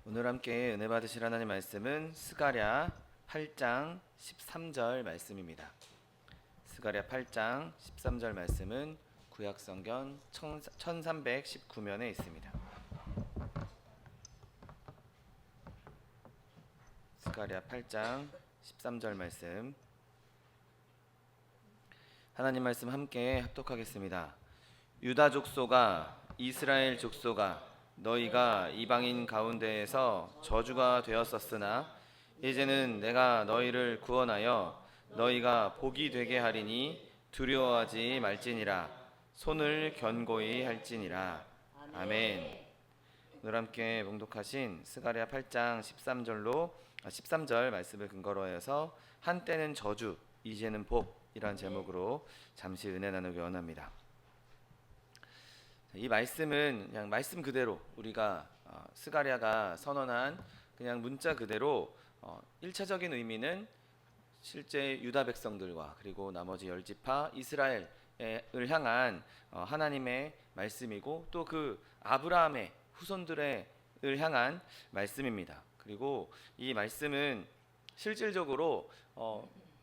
오늘 함께 은혜 받으실 하나님 말씀은 스가랴 8장 13절 말씀입니다. 스가랴 8장 13절 말씀은 구약성경 1319면에 있습니다. 스가랴 8장 13절 말씀, 하나님 말씀 함께 합독하겠습니다. 유다 족속아, 이스라엘 족속아, 너희가 이방인 가운데에서 저주가 되었었으나 이제는 내가 너희를 구원하여 너희가 복이 되게 하리니 두려워하지 말지니라. 손을 견고히 할지니라. 아멘. 오늘 함께 봉독하신 스가랴 8장 13절 말씀을 근거로 해서 한때는 저주, 이제는 복이란 제목으로 잠시 은혜 나누기 원합니다. 이 말씀은 그냥 말씀 그대로 우리가 스가랴가 선언한 그냥 문자 그대로 1차적인 의미는 실제 유다 백성들과 그리고 나머지 10지파 이스라엘을 향한 하나님의 말씀이고, 또 그 아브라함의 후손들을 향한 말씀입니다. 그리고 이 말씀은 실질적으로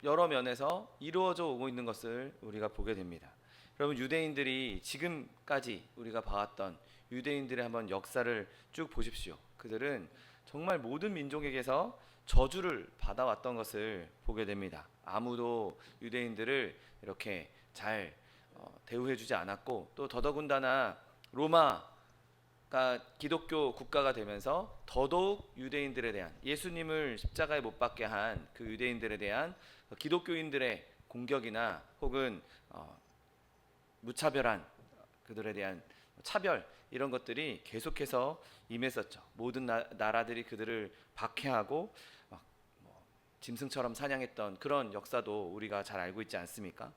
여러 면에서 이루어져 오고 있는 것을 우리가 보게 됩니다. 여러분, 유대인들이 지금까지 우리가 봐왔던 유대인들의 한번 역사를 쭉 보십시오. 그들은 정말 모든 민족에게서 저주를 받아왔던 것을 보게 됩니다. 아무도 유대인들을 이렇게 잘 대우해주지 않았고, 또 더더군다나 로마가 기독교 국가가 되면서 더더욱 유대인들에 대한, 예수님을 십자가에 못 박게 한 그 유대인들에 대한 기독교인들의 공격이나 혹은 무차별한 그들에 대한 차별, 이런 것들이 계속해서 임했었죠. 모든 나라들이 그들을 박해하고 짐승처럼 사냥했던 그런 역사도 우리가 잘 알고 있지 않습니까?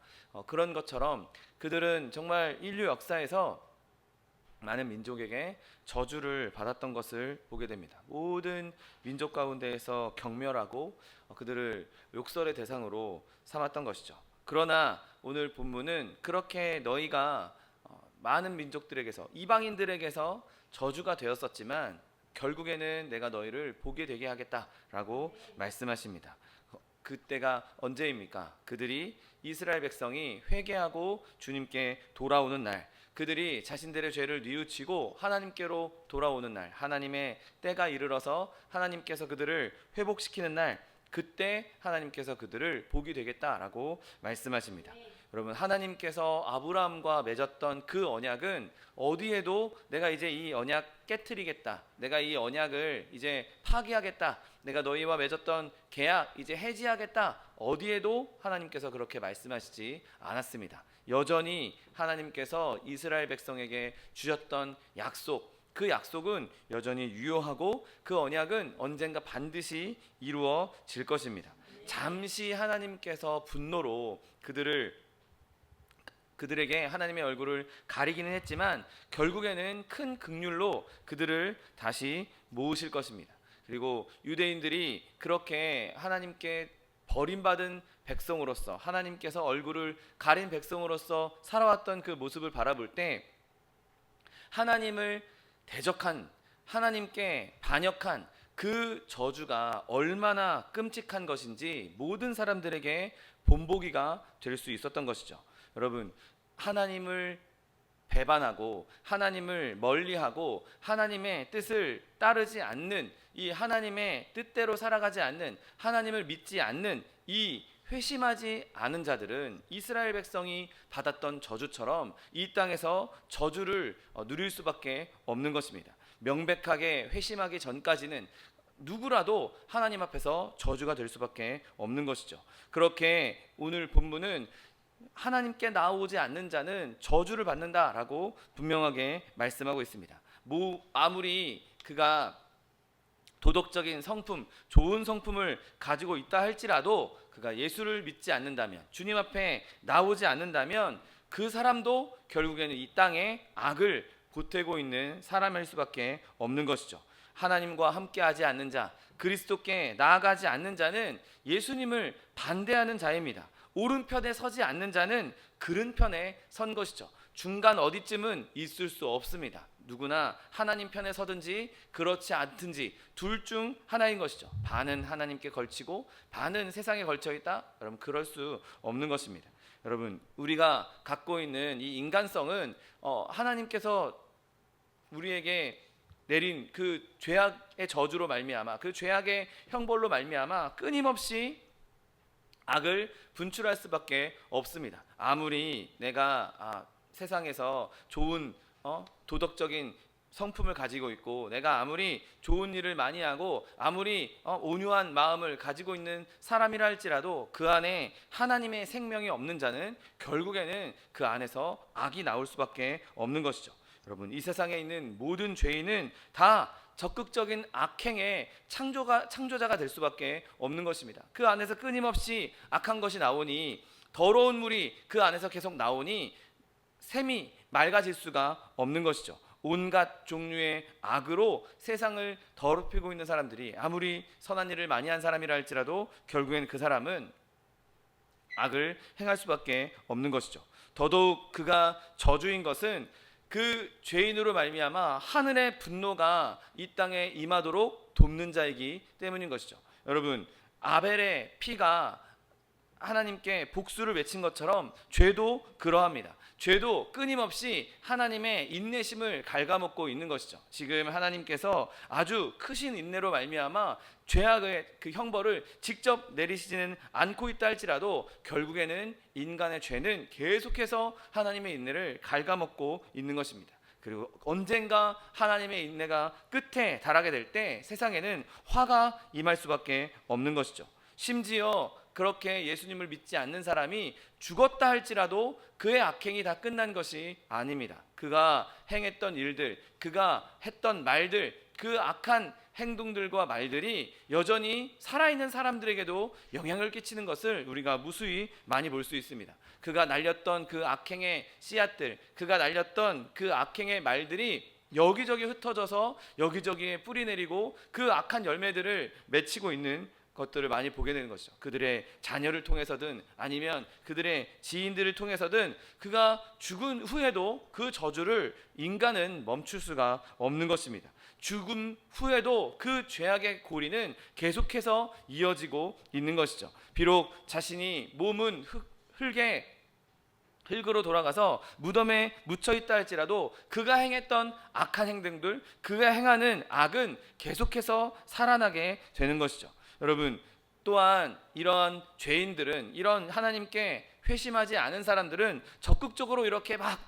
그런 것처럼 그들은 정말 인류 역사에서 많은 민족에게 저주를 받았던 것을 보게 됩니다. 모든 민족 가운데에서 경멸하고 그들을 욕설의 대상으로 삼았던 것이죠. 그러나 오늘 본문은 그렇게 너희가 많은 민족들에게서, 이방인들에게서 저주가 되었었지만 결국에는 내가 너희를 보게 되게 하겠다라고 말씀하십니다. 그때가 언제입니까? 그들이, 이스라엘 백성이 회개하고 주님께 돌아오는 날, 그들이 자신들의 죄를 뉘우치고 하나님께로 돌아오는 날, 하나님의 때가 이르러서 하나님께서 그들을 회복시키는 날, 그때 하나님께서 그들을 복이 되겠다라고 말씀하십니다. 여러분, 하나님께서 아브라함과 맺었던 그 언약은 어디에도 내가 이제 이 언약 깨트리겠다, 내가 이 언약을 이제 파기하겠다, 내가 너희와 맺었던 계약 이제 해지하겠다, 어디에도 하나님께서 그렇게 말씀하시지 않았습니다. 여전히 하나님께서 이스라엘 백성에게 주셨던 약속, 그 약속은 여전히 유효하고 그 언약은 언젠가 반드시 이루어질 것입니다. 잠시 하나님께서 분노로 그들에게 하나님의 얼굴을 가리기는 했지만 결국에는 큰 긍휼로 그들을 다시 모으실 것입니다. 그리고 유대인들이 그렇게 하나님께 버림받은 백성으로서, 하나님께서 얼굴을 가린 백성으로서 살아왔던 그 모습을 바라볼 때 하나님을 대적한, 하나님께 반역한 그 저주가 얼마나 끔찍한 것인지 모든 사람들에게 본보기가 될 수 있었던 것이죠. 여러분, 하나님을 배반하고 하나님을 멀리하고 하나님의 뜻을 따르지 않는, 이 하나님의 뜻대로 살아가지 않는, 하나님을 믿지 않는 이 회심하지 않은 자들은 이스라엘 백성이 받았던 저주처럼 이 땅에서 저주를 누릴 수밖에 없는 것입니다. 명백하게 회심하기 전까지는 누구라도 하나님 앞에서 저주가 될 수밖에 없는 것이죠. 그렇게 오늘 본문은 하나님께 나오지 않는 자는 저주를 받는다라고 분명하게 말씀하고 있습니다. 아무리 그가 도덕적인 성품, 좋은 성품을 가지고 있다 할지라도 그가 예수를 믿지 않는다면, 주님 앞에 나오지 않는다면 그 사람도 결국에는 이 땅에 악을 보태고 있는 사람일 수밖에 없는 것이죠. 하나님과 함께하지 않는 자, 그리스도께 나아가지 않는 자는 예수님을 반대하는 자입니다. 오른편에 서지 않는 자는 그른 편에 선 것이죠. 중간 어디쯤은 있을 수 없습니다. 누구나 하나님 편에 서든지 그렇지 않든지 둘 중 하나인 것이죠. 반은 하나님께 걸치고 반은 세상에 걸쳐 있다? 여러분 그럴 수 없는 것입니다. 여러분 우리가 갖고 있는 이 인간성은 하나님께서 우리에게 내린 그 죄악의 저주로 말미암아 그 죄악의 형벌로 말미암아 끊임없이 악을 분출할 수밖에 없습니다. 아무리 내가 세상에서 좋은 도덕적인 성품을 가지고 있고 내가 아무리 좋은 일을 많이 하고 아무리 온유한 마음을 가지고 있는 사람이라 할지라도 그 안에 하나님의 생명이 없는 자는 결국에는 그 안에서 악이 나올 수밖에 없는 것이죠. 여러분 이 세상에 있는 모든 죄인은 다 적극적인 악행의 창조자가 될 수밖에 없는 것입니다. 그 안에서 끊임없이 악한 것이 나오니 더러운 물이 그 안에서 계속 나오니 샘이 맑아질 수가 없는 것이죠. 온갖 종류의 악으로 세상을 더럽히고 있는 사람들이 아무리 선한 일을 많이 한 사람이라 할지라도 결국엔 그 사람은 악을 행할 수밖에 없는 것이죠. 더더욱 그가 저주인 것은 그 죄인으로 말미암아 하늘의 분노가 이 땅에 임하도록 돕는 자이기 때문인 것이죠. 여러분 아벨의 피가 하나님께 복수를 외친 것처럼 죄도 그러합니다. 죄도 끊임없이 하나님의 인내심을 갉아먹고 있는 것이죠. 지금 하나님께서 아주 크신 인내로 말미암아 죄악의 그 형벌을 직접 내리시지는 않고 있다 할지라도 결국에는 인간의 죄는 계속해서 하나님의 인내를 갉아먹고 있는 것입니다. 그리고 언젠가 하나님의 인내가 끝에 달하게 될 때 세상에는 화가 임할 수밖에 없는 것이죠. 심지어 그렇게 예수님을 믿지 않는 사람이 죽었다 할지라도 그의 악행이 다 끝난 것이 아닙니다. 그가 행했던 일들, 그가 했던 말들, 그 악한 행동들과 말들이 여전히 살아있는 사람들에게도 영향을 끼치는 것을 우리가 무수히 많이 볼 수 있습니다. 그가 날렸던 그 악행의 씨앗들, 그가 날렸던 그 악행의 말들이 여기저기 흩어져서 여기저기에 뿌리 내리고 그 악한 열매들을 맺히고 있는 것들을 많이 보게 되는 것이죠. 그들의 자녀를 통해서든 아니면 그들의 지인들을 통해서든 그가 죽은 후에도 그 저주를 인간은 멈출 수가 없는 것입니다. 죽음 후에도 그 죄악의 고리는 계속해서 이어지고 있는 것이죠. 비록 자신이 몸은 흙으로 돌아가서 무덤에 묻혀있다 할지라도 그가 행했던 악한 행동들, 그가 행하는 악은 계속해서 살아나게 되는 것이죠. 여러분 또한 이런 죄인들은 이런 하나님께 회심하지 않은 사람들은 적극적으로 이렇게 막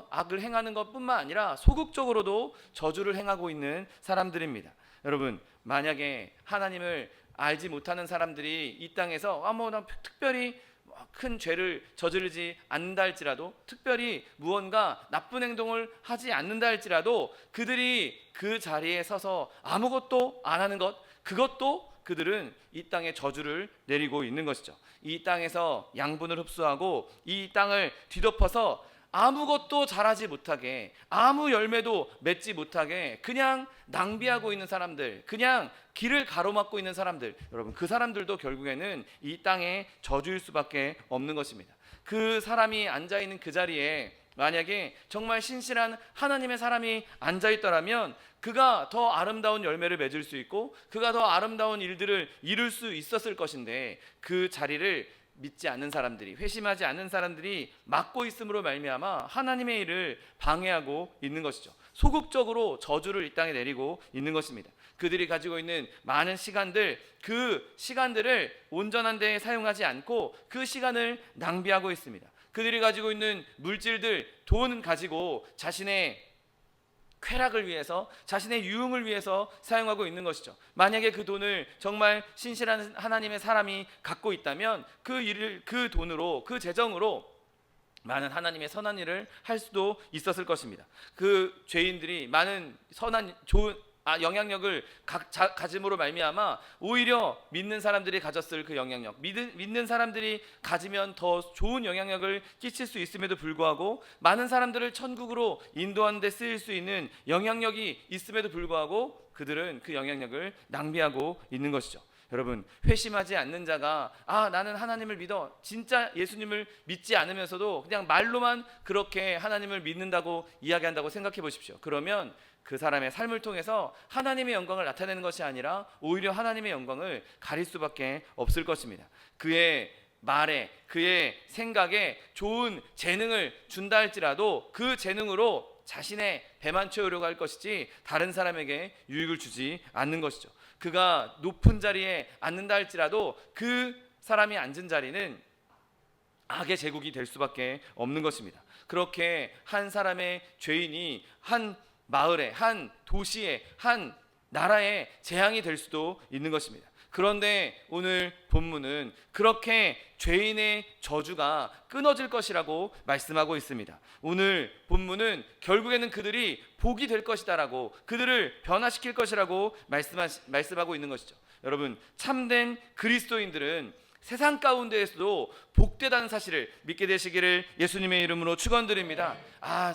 악을 행하는 것뿐만 아니라 소극적으로도 저주를 행하고 있는 사람들입니다. 여러분 만약에 하나님을 알지 못하는 사람들이 이 땅에서 특별히 큰 죄를 저지르지 않는다 할지라도 특별히 무언가 나쁜 행동을 하지 않는다 할지라도 그들이 그 자리에 서서 아무것도 안 하는 것 그것도 그들은 이 땅에 저주를 내리고 있는 것이죠. 이 땅에서 양분을 흡수하고 이 땅을 뒤덮어서 아무것도 자라지 못하게 아무 열매도 맺지 못하게 그냥 낭비하고 있는 사람들, 그냥 길을 가로막고 있는 사람들, 여러분 그 사람들도 결국에는 이 땅의 저주일 수밖에 없는 것입니다. 그 사람이 앉아있는 그 자리에 만약에 정말 신실한 하나님의 사람이 앉아있더라면 그가 더 아름다운 열매를 맺을 수 있고 그가 더 아름다운 일들을 이룰 수 있었을 것인데 그 자리를 믿지 않는 사람들이 회심하지 않는 사람들이 맡고 있음으로 말미암아 하나님의 일을 방해하고 있는 것이죠. 소극적으로 저주를 이 땅에 내리고 있는 것입니다. 그들이 가지고 있는 많은 시간들 그 시간들을 온전한 데에 사용하지 않고 그 시간을 낭비하고 있습니다. 그들이 가지고 있는 물질들 돈 가지고 자신의 쾌락을 위해서 자신의 유흥을 위해서 사용하고 있는 것이죠. 만약에 그 돈을 정말 신실한 하나님의 사람이 갖고 있다면 그 돈으로 그 재정으로 많은 하나님의 선한 일을 할 수도 있었을 것입니다. 그 죄인들이 많은 선한 좋은 영향력을 가짐으로 말미암아 오히려 믿는 사람들이 가졌을 그 영향력, 믿는 사람들이 가지면 더 좋은 영향력을 끼칠 수 있음에도 불구하고 많은 사람들을 천국으로 인도하는 데 쓰일 수 있는 영향력이 있음에도 불구하고 그들은 그 영향력을 낭비하고 있는 것이죠. 여러분, 회심하지 않는 자가 나는 하나님을 믿어, 진짜 예수님을 믿지 않으면서도 그냥 말로만 그렇게 하나님을 믿는다고 이야기한다고 생각해 보십시오. 그러면 그 사람의 삶을 통해서 하나님의 영광을 나타내는 것이 아니라 오히려 하나님의 영광을 가릴 수밖에 없을 것입니다. 그의 말에, 그의 생각에 좋은 재능을 준다 할지라도 그 재능으로 자신의 배만 채우려고 할 것이지 다른 사람에게 유익을 주지 않는 것이죠. 그가 높은 자리에 앉는다 할지라도 그 사람이 앉은 자리는 악의 제국이 될 수밖에 없는 것입니다. 그렇게 한 사람의 죄인이 한 마을에, 한 도시에, 한 나라에 재앙이 될 수도 있는 것입니다. 그런데 오늘 본문은 그렇게 죄인의 저주가 끊어질 것이라고 말씀하고 있습니다. 오늘 본문은 결국에는 그들이 복이 될 것이다라고, 그들을 변화시킬 것이라고 말씀하고 있는 것이죠. 여러분, 참된 그리스도인들은 세상 가운데에서도 복되다는 사실을 믿게 되시기를 예수님의 이름으로 축원드립니다.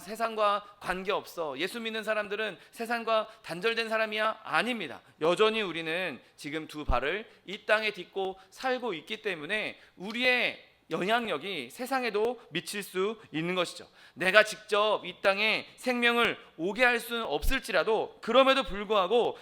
세상과 관계없어, 예수 믿는 사람들은 세상과 단절된 사람이야? 아닙니다. 여전히 우리는 지금 두 발을 이 땅에 딛고 살고 있기 때문에 우리의 영향력이 세상에도 미칠 수 있는 것이죠. 내가 직접 이 땅에 생명을 오게 할 수는 없을지라도 그럼에도 불구하고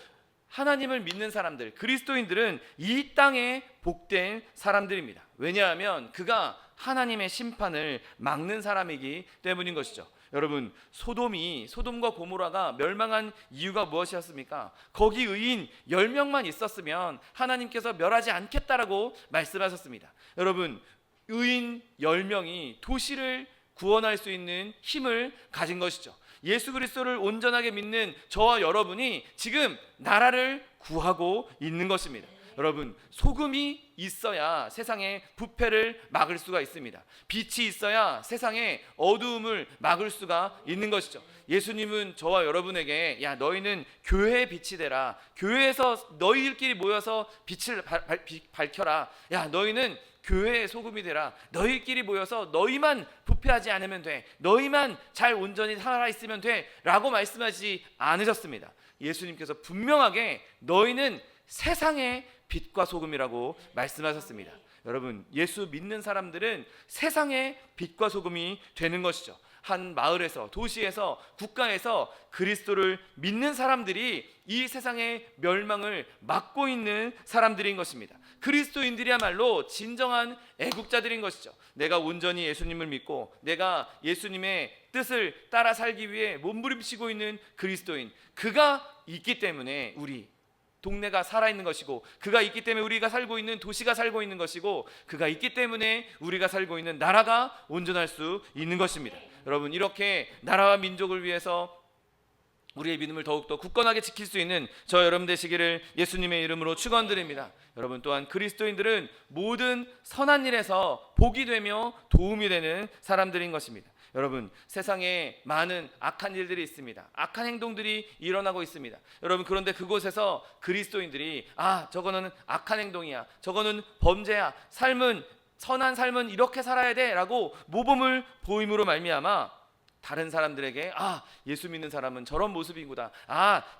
하나님을 믿는 사람들, 그리스도인들은 이 땅에 복된 사람들입니다. 왜냐하면 그가 하나님의 심판을 막는 사람이기 때문인 것이죠. 여러분, 소돔과 고모라가 멸망한 이유가 무엇이었습니까? 거기 의인 10명만 있었으면 하나님께서 멸하지 않겠다라고 말씀하셨습니다. 여러분, 의인 10명이 도시를 구원할 수 있는 힘을 가진 것이죠. 예수 그리스도를 온전하게 믿는 저와 여러분이 지금 나라를 구하고 있는 것입니다. 여러분, 소금이 있어야 세상의 부패를 막을 수가 있습니다. 빛이 있어야 세상의 어두움을 막을 수가 있는 것이죠. 예수님은 저와 여러분에게 너희는 교회의 빛이 되라, 교회에서 너희들끼리 모여서 빛을 밝혀라, 너희는 교회의 소금이 되라, 너희끼리 모여서 너희만 부패하지 않으면 돼, 너희만 잘 온전히 살아있으면 돼 라고 말씀하지 않으셨습니다. 예수님께서 분명하게 너희는 세상의 빛과 소금이라고 말씀하셨습니다. 여러분, 예수 믿는 사람들은 세상의 빛과 소금이 되는 것이죠. 한 마을에서, 도시에서, 국가에서 그리스도를 믿는 사람들이 이 세상의 멸망을 막고 있는 사람들인 것입니다. 그리스도인들이야말로 진정한 애국자들인 것이죠. 내가 온전히 예수님을 믿고 내가 예수님의 뜻을 따라 살기 위해 몸부림치고 있는 그리스도인, 그가 있기 때문에 우리 동네가 살아있는 것이고, 그가 있기 때문에 우리가 살고 있는 도시가 살고 있는 것이고, 그가 있기 때문에 우리가 살고 있는 나라가 온전할 수 있는 것입니다. 여러분, 이렇게 나라와 민족을 위해서 우리의 믿음을 더욱더 굳건하게 지킬 수 있는 저 여러분 되시기를 예수님의 이름으로 축원드립니다. 여러분, 또한 그리스도인들은 모든 선한 일에서 복이 되며 도움이 되는 사람들인 것입니다. 여러분, 세상에 많은 악한 일들이 있습니다. 악한 행동들이 일어나고 있습니다. 여러분, 그런데 그곳에서 그리스도인들이 저거는 악한 행동이야, 저거는 범죄야, 선한 삶은 이렇게 살아야 돼 라고 모범을 보임으로 말미암아 다른 사람들에게 예수 믿는 사람은 저런 모습이구나,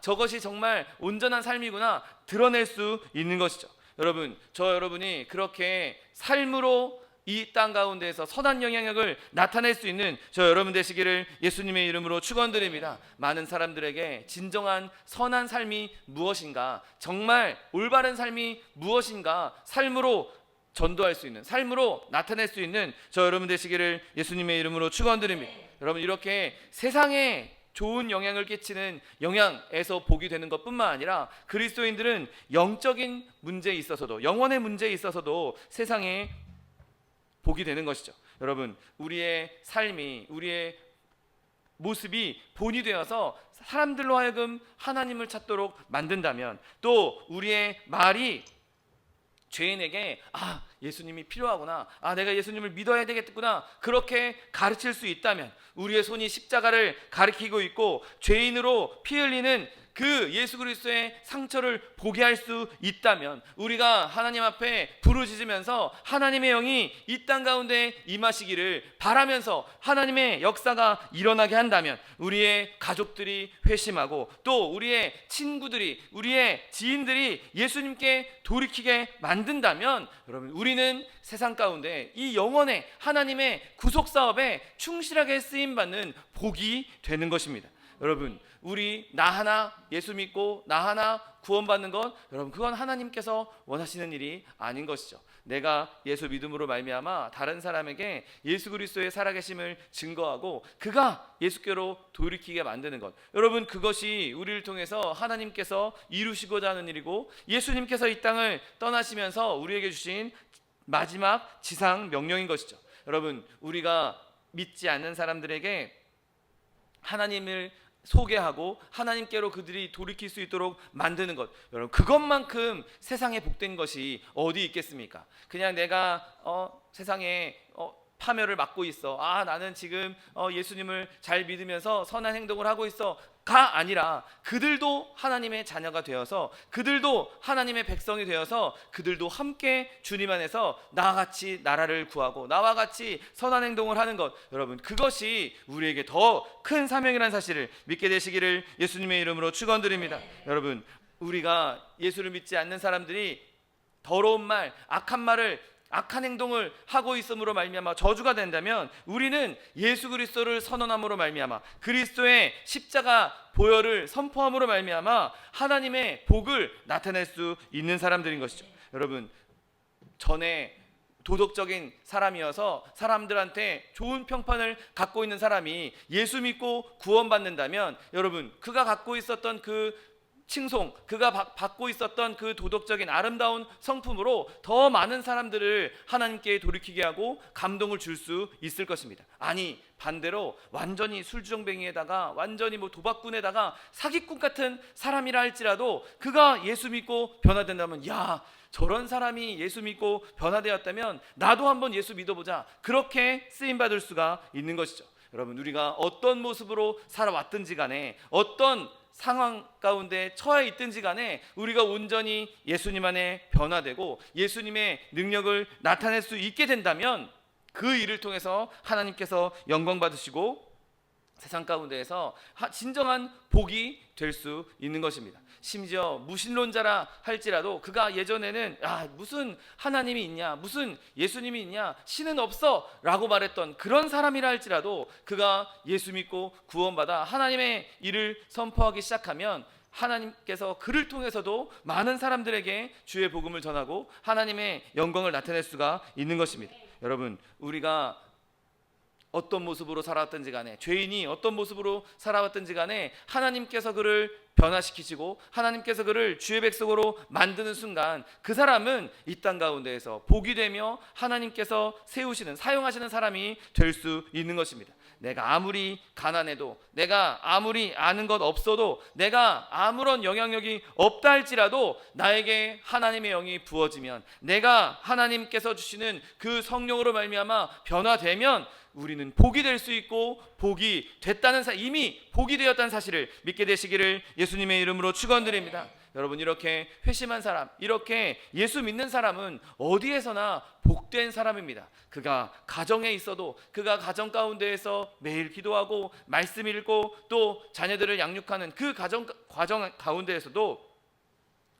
저것이 정말 온전한 삶이구나 드러낼 수 있는 것이죠. 여러분, 여러분이 그렇게 삶으로 이 땅 가운데에서 선한 영향력을 나타낼 수 있는 저 여러분 되시기를 예수님의 이름으로 축원드립니다. 많은 사람들에게 진정한 선한 삶이 무엇인가, 정말 올바른 삶이 무엇인가 삶으로 전도할 수 있는, 삶으로 나타낼 수 있는 저 여러분 되시기를 예수님의 이름으로 축원드립니다. 여러분, 이렇게 세상에 좋은 영향을 끼치는 영향에서 복이 되는 것뿐만 아니라 그리스도인들은 영적인 문제에 있어서도, 영혼의 문제에 있어서도 세상에 복이 되는 것이죠. 여러분, 우리의 삶이, 우리의 모습이 본이 되어서 사람들로 하여금 하나님을 찾도록 만든다면, 또 우리의 말이 죄인에게 예수님이 필요하구나, 내가 예수님을 믿어야 되겠구나 그렇게 가르칠 수 있다면, 우리의 손이 십자가를 가리키고 있고 죄인으로 피 흘리는 그 예수 그리스도의 상처를 보게 할 수 있다면, 우리가 하나님 앞에 부르짖으면서 하나님의 영이 이 땅 가운데 임하시기를 바라면서 하나님의 역사가 일어나게 한다면, 우리의 가족들이 회심하고 또 우리의 친구들이, 우리의 지인들이 예수님께 돌이키게 만든다면, 여러분, 우리는 세상 가운데 이 영원의 하나님의 구속 사업에 충실하게 쓰임받는 복이 되는 것입니다. 여러분, 우리 나 하나 예수 믿고 나 하나 구원받는 것, 여러분, 그건 하나님께서 원하시는 일이 아닌 것이죠. 내가 예수 믿음으로 말미암아 다른 사람에게 예수 그리스도의 살아계심을 증거하고 그가 예수께로 돌이키게 만드는 것, 여러분, 그것이 우리를 통해서 하나님께서 이루시고자 하는 일이고, 예수님께서 이 땅을 떠나시면서 우리에게 주신 마지막 지상 명령인 것이죠. 여러분, 우리가 믿지 않는 사람들에게 하나님을 소개하고 하나님께로 그들이 돌이킬 수 있도록 만드는 것, 여러분, 그것만큼 세상에 복된 것이 어디 있겠습니까? 그냥 내가 세상에 파멸을 막고 있어, 나는 지금 예수님을 잘 믿으면서 선한 행동을 하고 있어 가 아니라, 그들도 하나님의 자녀가 되어서, 그들도 하나님의 백성이 되어서, 그들도 함께 주님 안에서 나와 같이 나라를 구하고 나와 같이 선한 행동을 하는 것, 여러분, 그것이 우리에게 더 큰 사명이라는 사실을 믿게 되시기를 예수님의 이름으로 축원드립니다. 여러분, 우리가 예수를 믿지 않는 사람들이 더러운 말, 악한 행동을 하고 있음으로 말미암아 저주가 된다면, 우리는 예수 그리스도를 선언함으로 말미암아 그리스도의 십자가 보혈을 선포함으로 말미암아 하나님의 복을 나타낼 수 있는 사람들인 것이죠. 여러분, 전에 도덕적인 사람이어서 사람들한테 좋은 평판을 갖고 있는 사람이 예수 믿고 구원받는다면, 여러분, 그가 갖고 있었던 그 칭송, 그가 받고 있었던 그 도덕적인 아름다운 성품으로 더 많은 사람들을 하나님께 돌이키게 하고 감동을 줄 수 있을 것입니다. 아니, 반대로 완전히 술주정뱅이에다가 완전히 도박꾼에다가 사기꾼 같은 사람이라 할지라도 그가 예수 믿고 변화된다면, 야, 저런 사람이 예수 믿고 변화되었다면 나도 한번 예수 믿어보자, 그렇게 쓰임받을 수가 있는 것이죠. 여러분, 우리가 어떤 모습으로 살아왔든지 간에, 어떤 상황 가운데 처해 있든지 간에, 우리가 온전히 예수님 안에 변화되고 예수님의 능력을 나타낼 수 있게 된다면, 그 일을 통해서 하나님께서 영광 받으시고 세상 가운데에서 진정한 복이 될 수 있는 것입니다. 심지어 무신론자라 할지라도 그가 예전에는 무슨 하나님이 있냐, 무슨 예수님이 있냐, 신은 없어 라고 말했던 그런 사람이라 할지라도 그가 예수 믿고 구원받아 하나님의 일을 선포하기 시작하면, 하나님께서 그를 통해서도 많은 사람들에게 주의 복음을 전하고 하나님의 영광을 나타낼 수가 있는 것입니다. 여러분, 우리가 어떤 모습으로 살아왔든지 간에, 죄인이 어떤 모습으로 살아왔든지 간에, 하나님께서 그를 변화시키시고 하나님께서 그를 주의 백성으로 만드는 순간, 그 사람은 이 땅 가운데에서 복이 되며 하나님께서 세우시는, 사용하시는 사람이 될 수 있는 것입니다. 내가 아무리 가난해도, 내가 아무리 아는 것 없어도, 내가 아무런 영향력이 없다 할지라도 나에게 하나님의 영이 부어지면, 내가 하나님께서 주시는 그 성령으로 말미암아 변화되면, 우리는 복이 될 수 있고 복이 됐다는 이미 복이 되었다는 사실을 믿게 되시기를 예수님의 이름으로 축원드립니다. 여러분, 이렇게 회심한 사람, 이렇게 예수 믿는 사람은 어디에서나 복된 사람입니다. 그가 가정에 있어도, 그가 가정 가운데에서 매일 기도하고 말씀 읽고 또 자녀들을 양육하는 그 과정 가운데에서도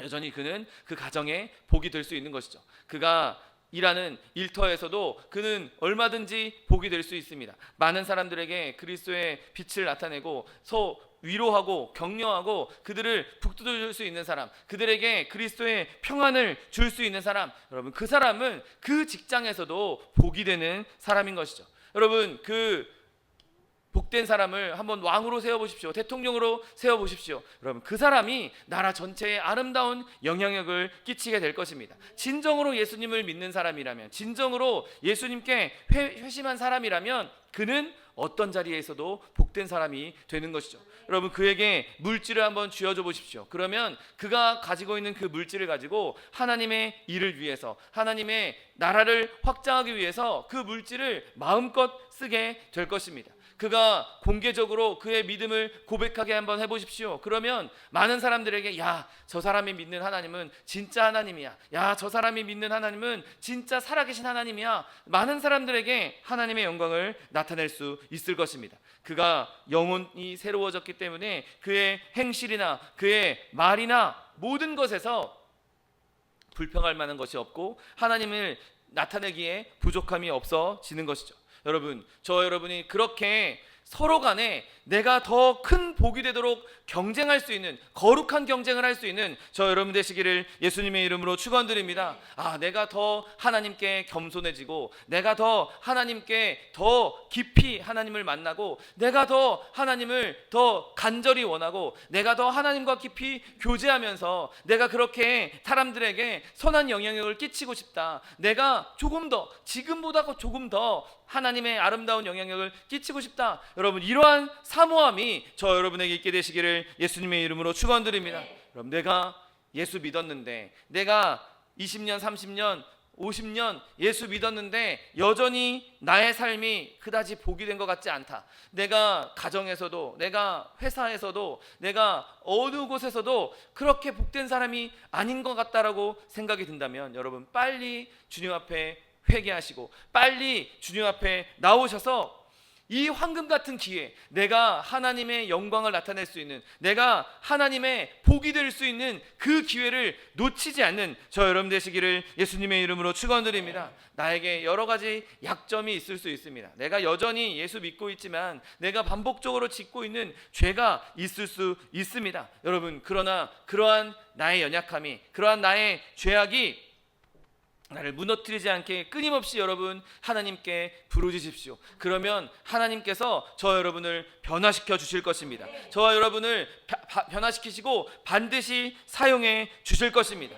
여전히 그는 그 가정에 복이 될 수 있는 것이죠. 그가 일하는 일터에서도 그는 얼마든지 복이 될 수 있습니다. 많은 사람들에게 그리스도의 빛을 나타내고 위로하고 격려하고 그들을 북돋워 줄 수 있는 사람, 그들에게 그리스도의 평안을 줄 수 있는 사람, 여러분, 그 사람은 그 직장에서도 복이 되는 사람인 것이죠. 여러분, 그 복된 사람을 한번 왕으로 세워보십시오. 대통령으로 세워보십시오. 여러분, 그 사람이 나라 전체에 아름다운 영향력을 끼치게 될 것입니다. 진정으로 예수님을 믿는 사람이라면, 진정으로 예수님께 회심한 사람이라면 그는 어떤 자리에서도 복된 사람이 되는 것이죠. 여러분, 그에게 물질을 한번 쥐어줘 보십시오. 그러면 그가 가지고 있는 그 물질을 가지고 하나님의 일을 위해서, 하나님의 나라를 확장하기 위해서 그 물질을 마음껏 쓰게 될 것입니다. 그가 공개적으로 그의 믿음을 고백하게 한번 해보십시오. 그러면 많은 사람들에게 야, 저 사람이 믿는 하나님은 진짜 하나님이야. 야, 저 사람이 믿는 하나님은 진짜 살아계신 하나님이야. 많은 사람들에게 하나님의 영광을 나타낼 수 있을 것입니다. 그가 영혼이 새로워졌기 때문에 그의 행실이나 그의 말이나 모든 것에서 불평할 만한 것이 없고 하나님을 나타내기에 부족함이 없어지는 것이죠. 여러분, 저 여러분이 그렇게 서로 간에 내가 더 큰 복이 되도록 경쟁할 수 있는, 거룩한 경쟁을 할 수 있는 저 여러분 되시기를 예수님의 이름으로 축원드립니다. 내가 더 하나님께 겸손해지고, 내가 더 하나님께 더 깊이 하나님을 만나고, 내가 더 하나님을 더 간절히 원하고, 내가 더 하나님과 깊이 교제하면서 내가 그렇게 사람들에게 선한 영향력을 끼치고 싶다. 내가 조금 더, 지금보다 조금 더 하나님의 아름다운 영향력을 끼치고 싶다. 여러분, 이러한 사모함이 저 여러분에게 있게 되시기를 예수님의 이름으로 축원드립니다. 여러분, 내가 예수 믿었는데, 내가 20년, 30년, 50년 예수 믿었는데 여전히 나의 삶이 그다지 복이 된 것 같지 않다. 내가 가정에서도, 내가 회사에서도, 내가 어느 곳에서도 그렇게 복된 사람이 아닌 것 같다라고 생각이 든다면, 여러분, 빨리 주님 앞에 회개하시고 빨리 주님 앞에 나오셔서 이 황금 같은 기회, 내가 하나님의 영광을 나타낼 수 있는, 내가 하나님의 복이 될 수 있는 그 기회를 놓치지 않는 저 여러분 되시기를 예수님의 이름으로 축원드립니다. 나에게 여러 가지 약점이 있을 수 있습니다. 내가 여전히 예수 믿고 있지만 내가 반복적으로 짓고 있는 죄가 있을 수 있습니다. 여러분, 그러나 그러한 나의 연약함이, 그러한 나의 죄악이 나를 무너뜨리지 않게 끊임없이 여러분 하나님께 부르짖으십시오. 그러면 하나님께서 저 여러분을 변화시켜 주실 것입니다. 저와 여러분을 변화시키시고 반드시 사용해 주실 것입니다.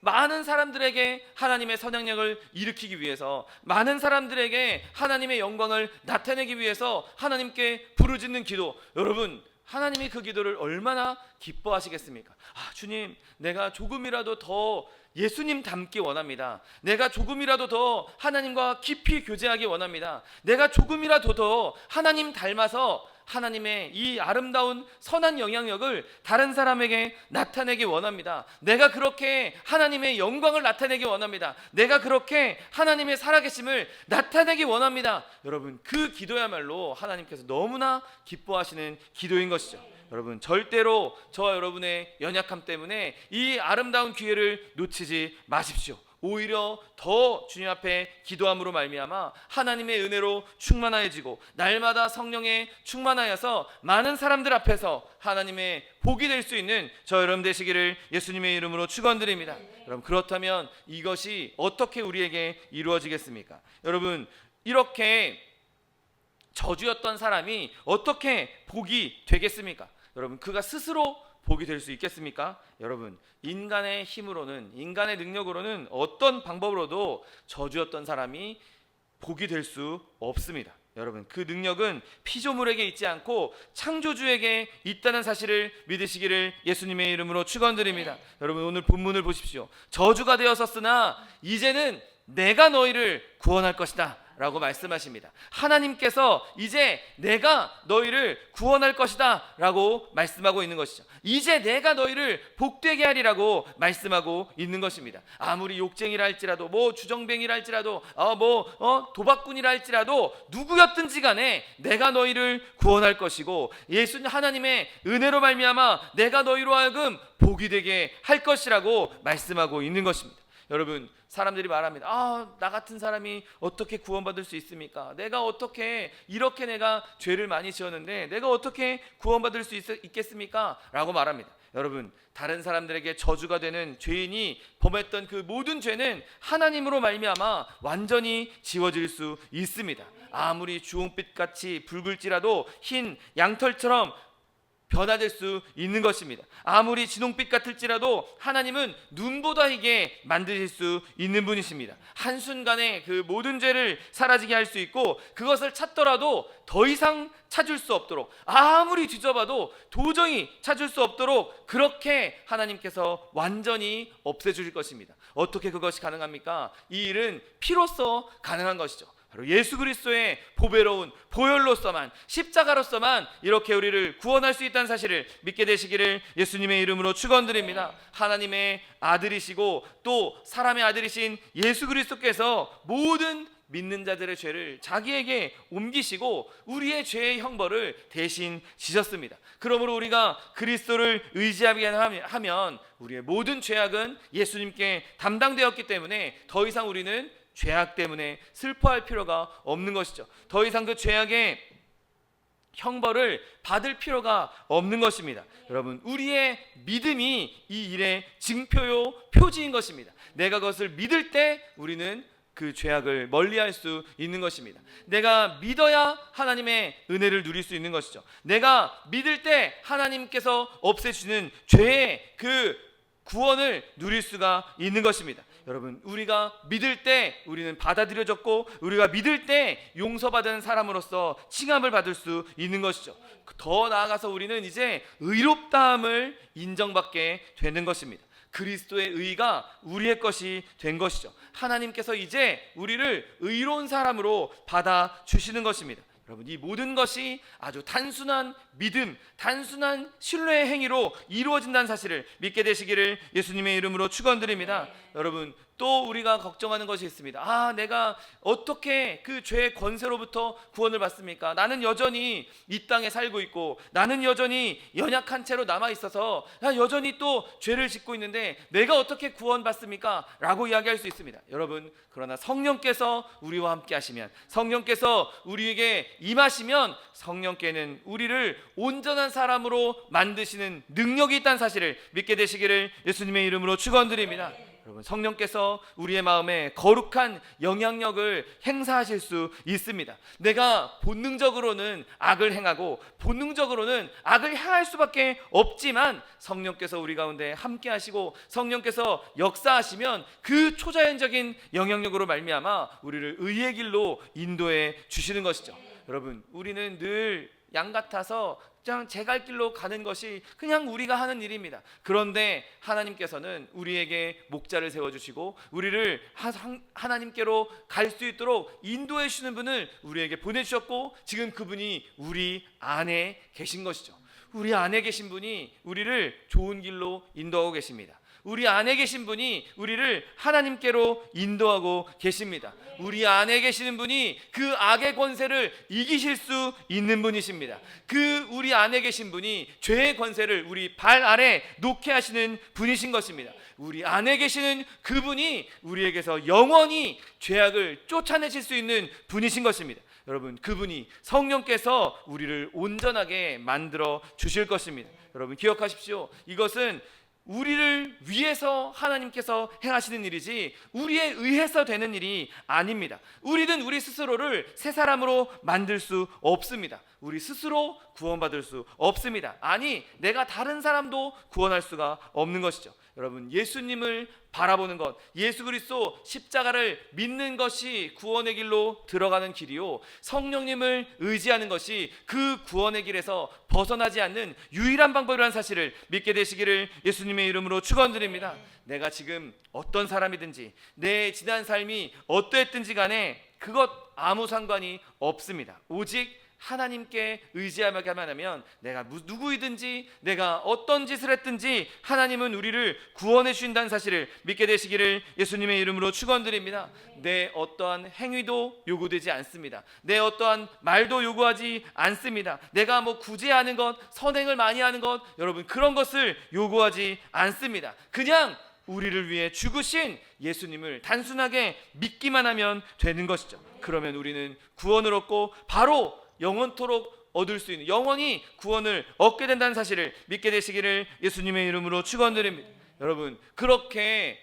많은 사람들에게 하나님의 선행력을 일으키기 위해서, 많은 사람들에게 하나님의 영광을 나타내기 위해서 하나님께 부르짖는 기도, 여러분, 하나님이 그 기도를 얼마나 기뻐하시겠습니까? 주님, 내가 조금이라도 더 예수님 닮기 원합니다. 내가 조금이라도 더 하나님과 깊이 교제하기 원합니다. 내가 조금이라도 더 하나님 닮아서 하나님의 이 아름다운 선한 영향력을 다른 사람에게 나타내기 원합니다. 내가 그렇게 하나님의 영광을 나타내기 원합니다. 내가 그렇게 하나님의 살아계심을 나타내기 원합니다. 여러분, 그 기도야말로 하나님께서 너무나 기뻐하시는 기도인 것이죠. 여러분, 절대로 저와 여러분의 연약함 때문에 이 아름다운 기회를 놓치지 마십시오. 오히려 더 주님 앞에 기도함으로 말미암아 하나님의 은혜로 충만해지고 날마다 성령에 충만하여서 많은 사람들 앞에서 하나님의 복이 될 수 있는 저 여러분 되시기를 예수님의 이름으로 축원드립니다. 여러분, 그렇다면 이것이 어떻게 우리에게 이루어지겠습니까? 여러분, 이렇게 저주였던 사람이 어떻게 복이 되겠습니까? 여러분, 그가 스스로 복이 될 수 있겠습니까? 여러분, 인간의 힘으로는, 인간의 능력으로는 어떤 방법으로도 저주였던 사람이 복이 될 수 없습니다. 여러분, 그 능력은 피조물에게 있지 않고 창조주에게 있다는 사실을 믿으시기를 예수님의 이름으로 축원드립니다. 여러분, 오늘 본문을 보십시오. 저주가 되었었으나 이제는 내가 너희를 구원할 것이다 라고 말씀하십니다. 하나님께서 이제 내가 너희를 구원할 것이다 라고 말씀하고 있는 것이죠. 이제 내가 너희를 복되게 하리라고 말씀하고 있는 것입니다. 아무리 욕쟁이라 할지라도, 주정뱅이라 할지라도, 도박꾼이라 할지라도 누구였든지 간에 내가 너희를 구원할 것이고, 예수님 하나님의 은혜로 말미암아 내가 너희로 하여금 복이 되게 할 것이라고 말씀하고 있는 것입니다. 여러분, 사람들이 말합니다. 나 같은 사람이 어떻게 구원받을 수 있습니까? 내가 어떻게 이렇게 내가 죄를 많이 지었는데 내가 어떻게 구원받을 수 있겠습니까? 라고 말합니다. 여러분, 다른 사람들에게 저주가 되는 죄인이 범했던 그 모든 죄는 하나님으로 말미암아 완전히 지워질 수 있습니다. 아무리 주홍빛같이 붉을지라도 흰 양털처럼 변화될 수 있는 것입니다. 아무리 진홍빛 같을지라도 하나님은 눈보다 희게 만드실 수 있는 분이십니다. 한순간에 그 모든 죄를 사라지게 할 수 있고, 그것을 찾더라도 더 이상 찾을 수 없도록, 아무리 뒤져봐도 도저히 찾을 수 없도록 그렇게 하나님께서 완전히 없애주실 것입니다. 어떻게 그것이 가능합니까? 이 일은 피로써 가능한 것이죠. 바로 예수 그리스도의 보배로운 보혈로서만, 십자가로서만 이렇게 우리를 구원할 수 있다는 사실을 믿게 되시기를 예수님의 이름으로 축원드립니다. 하나님의 아들이시고 또 사람의 아들이신 예수 그리스도께서 모든 믿는 자들의 죄를 자기에게 옮기시고 우리의 죄의 형벌을 대신 지셨습니다. 그러므로 우리가 그리스도를 의지하게 하면 우리의 모든 죄악은 예수님께 담당되었기 때문에 더 이상 우리는 죄악 때문에 슬퍼할 필요가 없는 것이죠. 더 이상 그 죄악의 형벌을 받을 필요가 없는 것입니다. 여러분, 우리의 믿음이 이 일의 증표요 표지인 것입니다. 내가 그것을 믿을 때 우리는 그 죄악을 멀리할 수 있는 것입니다. 내가 믿어야 하나님의 은혜를 누릴 수 있는 것이죠. 내가 믿을 때 하나님께서 없애주시는 죄의 그 구원을 누릴 수가 있는 것입니다. 여러분, 우리가 믿을 때 우리는 받아들여졌고 우리가 믿을 때 용서받은 사람으로서 칭함을 받을 수 있는 것이죠. 더 나아가서 우리는 이제 의롭다함을 인정받게 되는 것입니다. 그리스도의 의가 우리의 것이 된 것이죠. 하나님께서 이제 우리를 의로운 사람으로 받아주시는 것입니다. 여러분, 이 모든 것이 아주 단순한 믿음, 단순한 신뢰의 행위로 이루어진다는 사실을 믿게 되시기를 예수님의 이름으로 축원드립니다. 여러분, 또 우리가 걱정하는 것이 있습니다. 내가 어떻게 그 죄의 권세로부터 구원을 받습니까? 나는 여전히 이 땅에 살고 있고 나는 여전히 연약한 채로 남아 있어서 여전히 또 죄를 짓고 있는데 내가 어떻게 구원받습니까? 라고 이야기할 수 있습니다. 여러분, 그러나 성령께서 우리와 함께 하시면, 성령께서 우리에게 임하시면 성령께는 우리를 온전한 사람으로 만드시는 능력이 있다는 사실을 믿게 되시기를 예수님의 이름으로 축원드립니다. 여러분, 성령께서 우리의 마음에 거룩한 영향력을 행사하실 수 있습니다. 내가 본능적으로는 악을 행하고 본능적으로는 악을 행할 수밖에 없지만 성령께서 우리 가운데 함께 하시고 성령께서 역사하시면 그 초자연적인 영향력으로 말미암아 우리를 의의 길로 인도해 주시는 것이죠. 여러분, 우리는 늘 양 같아서 그냥 제 갈 길로 가는 것이 그냥 우리가 하는 일입니다. 그런데 하나님께서는 우리에게 목자를 세워주시고 우리를 하나님께로 갈 수 있도록 인도해 주시는 분을 우리에게 보내주셨고 지금 그분이 우리 안에 계신 것이죠. 우리 안에 계신 분이 우리를 좋은 길로 인도하고 계십니다. 우리 안에 계신 분이 우리를 하나님께로 인도하고 계십니다. 우리 안에 계시는 분이 그 악의 권세를 이기실 수 있는 분이십니다. 그 우리 안에 계신 분이 죄의 권세를 우리 발 아래 놓게 하시는 분이신 것입니다. 우리 안에 계시는 그분이 우리에게서 영원히 죄악을 쫓아내실 수 있는 분이신 것입니다. 여러분, 그분이 성령께서 우리를 온전하게 만들어 주실 것입니다. 여러분, 기억하십시오. 이것은 우리를 위해서 하나님께서 행하시는 일이지 우리에 의해서 되는 일이 아닙니다. 우리는 우리 스스로를 새 사람으로 만들 수 없습니다. 우리 스스로 구원받을 수 없습니다. 아니, 내가 다른 사람도 구원할 수가 없는 것이죠. 여러분, 예수님을 바라보는 것, 예수 그리스도 십자가를 믿는 것이 구원의 길로 들어가는 길이요, 성령님을 의지하는 것이 그 구원의 길에서 벗어나지 않는 유일한 방법이라는 사실을 믿게 되시기를 예수님의 이름으로 축원드립니다. 내가 지금 어떤 사람이든지 내 지난 삶이 어떠했든지 간에 그것 아무 상관이 없습니다. 오직 하나님께 의지하기만 하면 내가 누구이든지 내가 어떤 짓을 했든지 하나님은 우리를 구원해 주신다는 사실을 믿게 되시기를 예수님의 이름으로 축원드립니다. 내 어떠한 행위도 요구되지 않습니다. 내 어떠한 말도 요구하지 않습니다. 내가 구제하는 것, 선행을 많이 하는 것, 여러분 그런 것을 요구하지 않습니다. 그냥 우리를 위해 죽으신 예수님을 단순하게 믿기만 하면 되는 것이죠. 그러면 우리는 구원을 얻고 바로 영원토록 얻을 수 있는, 영원히 구원을 얻게 된다는 사실을 믿게 되시기를 예수님의 이름으로 축원드립니다. 여러분, 그렇게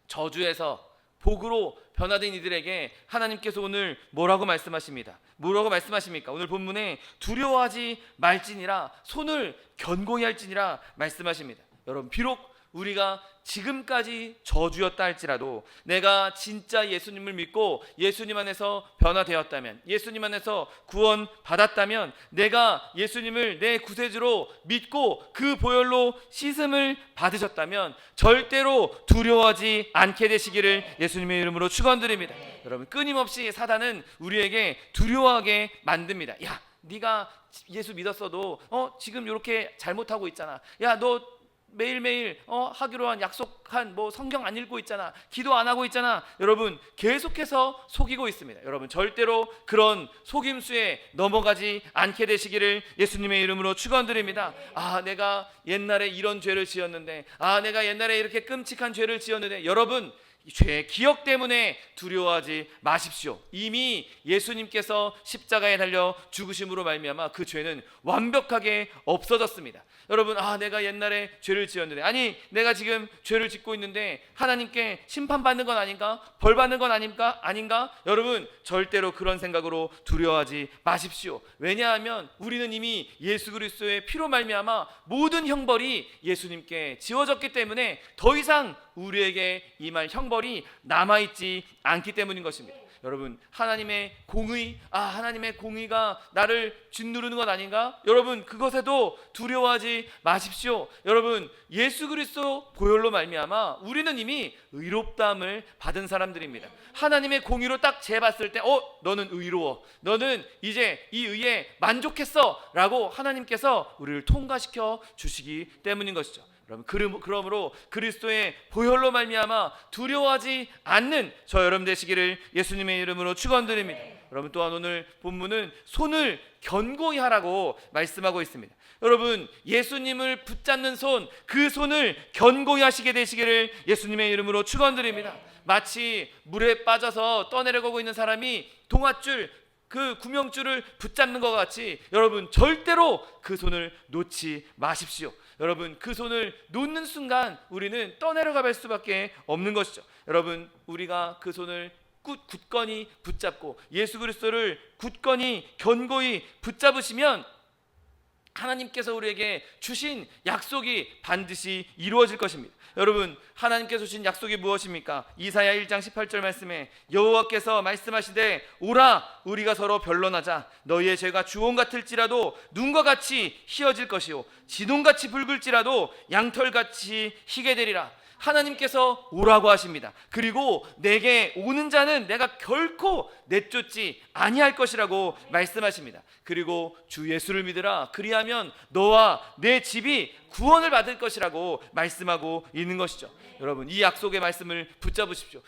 저주에서 복으로 변화된 이들에게 하나님께서 오늘 뭐라고 말씀하십니다. 뭐라고 말씀하십니까? 오늘 본문에 두려워하지 말지니라, 손을 견고히 할지니라 말씀하십니다. 여러분, 비록 우리가 지금까지 저주였다 할지라도 내가 진짜 예수님을 믿고 예수님 안에서 변화되었다면, 예수님 안에서 구원 받았다면, 내가 예수님을 내 구세주로 믿고 그 보혈로 씻음을 받으셨다면 절대로 두려워하지 않게 되시기를 예수님의 이름으로 축원드립니다. 여러분, 끊임없이 사단은 우리에게 두려워하게 만듭니다. 야, 네가 예수 믿었어도 지금 이렇게 잘못하고 있잖아. 야, 너 매일매일 하기로 한 약속한 성경 안 읽고 있잖아. 기도 안 하고 있잖아. 여러분, 계속해서 속이고 있습니다. 여러분, 절대로 그런 속임수에 넘어가지 않게 되시기를 예수님의 이름으로 축원드립니다. 아, 내가 옛날에 이런 죄를 지었는데, 아, 내가 옛날에 이렇게 끔찍한 죄를 지었는데, 여러분, 죄의 기억 때문에 두려워하지 마십시오. 이미 예수님께서 십자가에 달려 죽으심으로 말미암아 그 죄는 완벽하게 없어졌습니다. 여러분, 아, 내가 옛날에 죄를 지었는데, 아니, 내가 지금 죄를 짓고 있는데 하나님께 심판받는 건 아닌가? 벌 받는 건 아닌가? 여러분, 절대로 그런 생각으로 두려워하지 마십시오. 왜냐하면 우리는 이미 예수 그리스도의 피로 말미암아 모든 형벌이 예수님께 지워졌기 때문에 더 이상 우리에게 임할 형벌이 남아있지 않기 때문인 것입니다. 여러분, 하나님의 공의가 나를 짓누르는 것 아닌가? 여러분, 그것에도 두려워하지 마십시오. 여러분, 예수 그리스도 보혈로 말미암아 우리는 이미 의롭다함을 받은 사람들입니다. 하나님의 공의로 딱 재봤을 때 너는 의로워, 너는 이제 이 의에 만족했어 라고 하나님께서 우리를 통과시켜 주시기 때문인 것이죠. 여러분, 그러므로 그리스도의 보혈로 말미암아 두려워하지 않는 저 여러분 되시기를 예수님의 이름으로 축원드립니다. 여러분, 또한 오늘 본문은 손을 견고히 하라고 말씀하고 있습니다. 여러분, 예수님을 붙잡는 손, 그 손을 견고히 하시게 되시기를 예수님의 이름으로 축원드립니다. 마치 물에 빠져서 떠내려가고 있는 사람이 동아줄, 그 구명줄을 붙잡는 것 같이 여러분, 절대로 그 손을 놓지 마십시오. 여러분, 그 손을 놓는 순간 우리는 떠내려가 볼 수밖에 없는 것이죠. 여러분, 우리가 그 손을 굳건히 붙잡고 예수 그리스도를 굳건히 견고히 붙잡으시면 하나님께서 우리에게 주신 약속이 반드시 이루어질 것입니다. 여러분, 하나님께서 주신 약속이 무엇입니까? 이사야 1장 18절 말씀에 여호와께서 말씀하시되 오라, 우리가 서로 변론하자. 너희의 죄가 주홍 같을지라도 눈과 같이 희어질 것이요 진홍같이 붉을지라도 양털같이 희게 되리라. 하나님께서 오라고 하십니다. 그리고 내게 오는 자는 내가 결코 내쫓지 아니할 것이라고 말씀하십니다. 그리고 주 예수를 믿으라, 그리하면 너와 내 집이 구원을 받을 것이라고 말씀하고 있는 것이죠. 여러분, 이 약속의 말씀을 붙잡으십시오.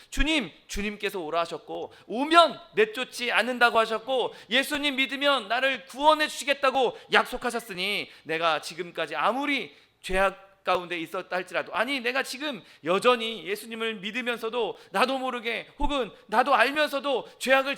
주님께서 오라 하셨고, 오면 내쫓지 않는다고 하셨고, 예수님 믿으면 나를 구원해 주시겠다고 약속하셨으니, 내가 지금까지 아무리 죄악 가운데 있었다 할지라도, 아니, 내가 지금 여전히 예수님을 믿으면서도 나도 모르게 혹은 나도 알면서도 죄악을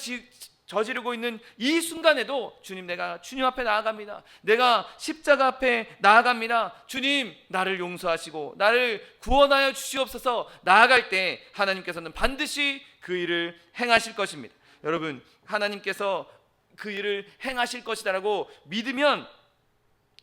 저지르고 있는 이 순간에도 주님, 내가 주님 앞에 나아갑니다. 내가 십자가 앞에 나아갑니다. 주님, 나를 용서하시고 나를 구원하여 주시옵소서 나아갈 때 하나님께서는 반드시 그 일을 행하실 것입니다. 여러분, 하나님께서 그 일을 행하실 것이다라고 믿으면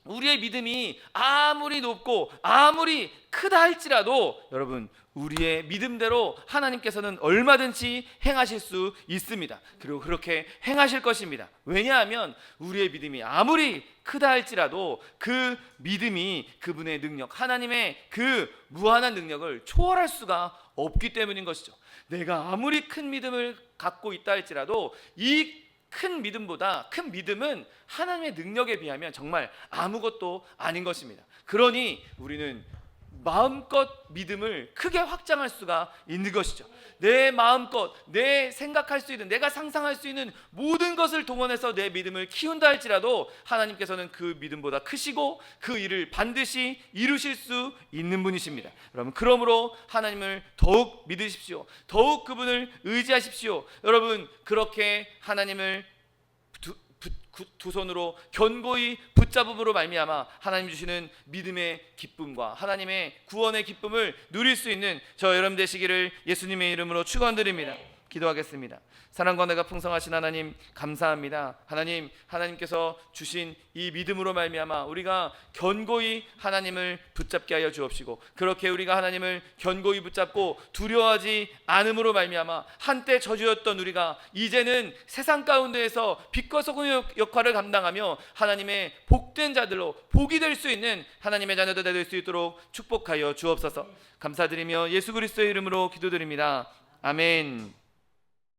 우리의 믿음이 아무리 높고 아무리 크다 할지라도 여러분, 우리의 믿음대로 하나님께서는 얼마든지 행하실 수 있습니다. 그리고 그렇게 행하실 것입니다. 왜냐하면 우리의 믿음이 아무리 크다 할지라도 그 믿음이 그분의 능력, 하나님의 그 무한한 능력을 초월할 수가 없기 때문인 것이죠. 내가 아무리 큰 믿음을 갖고 있다 할지라도 이 큰 믿음은 하나님의 능력에 비하면 정말 아무것도 아닌 것입니다. 그러니 우리는 마음껏 믿음을 크게 확장할 수가 있는 것이죠. 내 마음껏, 내 생각할 수 있는, 내가 상상할 수 있는 모든 것을 동원해서 내 믿음을 키운다 할지라도 하나님께서는 그 믿음보다 크시고 그 일을 반드시 이루실 수 있는 분이십니다. 여러분, 그러므로 하나님을 더욱 믿으십시오. 더욱 그분을 의지하십시오. 여러분, 그렇게 하나님을 두 손으로 견고히 붙잡음으로 말미암아 하나님 주시는 믿음의 기쁨과 하나님의 구원의 기쁨을 누릴 수 있는 저 여러분 되시기를 예수님의 이름으로 축원드립니다. 기도하겠습니다. 사랑과 내가 풍성하신 하나님 감사합니다. 하나님께서 주신 이 믿음으로 말미암아 우리가 견고히 하나님을 붙잡게 하여 주옵시고, 그렇게 우리가 하나님을 견고히 붙잡고 두려워하지 않음으로 말미암아 한때 저주였던 우리가 이제는 세상 가운데에서 빛과 소금의 역할을 감당하며 하나님의 복된 자들로 복이 될 수 있는 하나님의 자녀들 될 수 있도록 축복하여 주옵소서. 감사드리며 예수 그리스도의 이름으로 기도드립니다. 아멘.